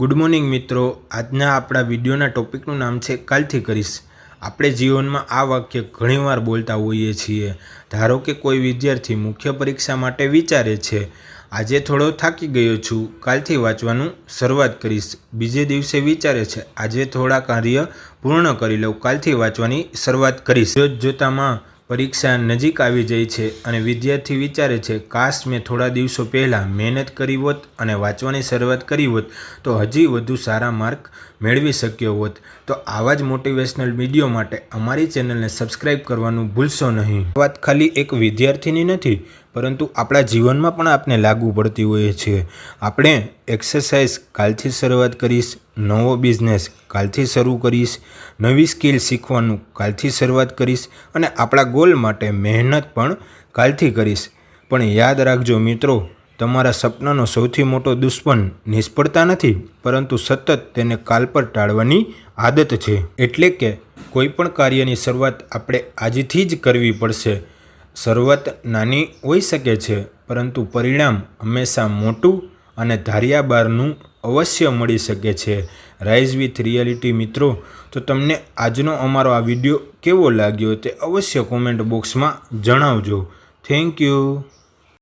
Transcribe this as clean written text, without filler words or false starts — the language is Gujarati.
ગુડ મોર્નિંગ મિત્રો। આજના આપણા વિડીયોના ટોપિકનું નામ છે કાલથી કરીશ। આપણે જીવનમાં આ વાક્ય ઘણીવાર બોલતા હોઈએ છીએ। ધારો કે કોઈ વિદ્યાર્થી મુખ્ય પરીક્ષા માટે વિચારે છે, આજે થોડો થાકી ગયો છું, કાલથી વાંચવાનું શરૂઆત કરીશ। બીજે દિવસે વિચારે છે, આજે થોડા કાર્ય પૂર્ણ કરી લઉં, કાલથી વાંચવાની શરૂઆત કરીશ। રોજ જોતામાં પરીક્ષા નજીક આવી જાય છે અને વિદ્યાર્થી વિચારે છે, કાશ મેં થોડા દિવસો પહેલાં મહેનત કરી હોત અને વાંચવાની શરૂઆત કરી હોત તો હજી વધુ સારા માર્ક મેળવી શક્યો હોત। તો આવા જ મોટિવેશનલ વિડીયો માટે અમારી ચેનલને સબસ્ક્રાઈબ કરવાનું ભૂલશો નહીં। વાત ખાલી એક વિદ્યાર્થીની નથી, પરંતુ આપણા જીવનમાં પણ આપને લાગુ પડતી હોય છે। આપણે એક્સરસાઇઝ કાલથી શરૂઆત કરીશ, નવો બિઝનેસ કાલથી શરૂ કરીશ, નવી સ્કિલ શીખવાનું કાલથી શરૂઆત કરીશ અને આપણા ગોલ માટે મહેનત પણ કાલથી કરીશ। પણ યાદ રાખજો મિત્રો, તમારા સપનાનો સૌથી મોટો દુશ્મન નિષ્ફળતા નથી, પરંતુ સતત તેને કાલ પર ટાળવાની આદત છે। એટલે કે કોઈ પણ કાર્યની શરૂઆત આપણે આજથી જ કરવી પડશે। શરૂઆત નાની હોઈ શકે છે, પરંતુ પરિણામ હંમેશા મોટું અને ધાર્યા બહારનું અવશ્ય મળી શકે છે। રાઇઝ વિથ રિયાલિટી મિત્રો, તો તમને આજનો અમારો આ વિડીયો કેવો લાગ્યો તે અવશ્ય કોમેન્ટ બોક્સમાં જણાવજો। Thank you.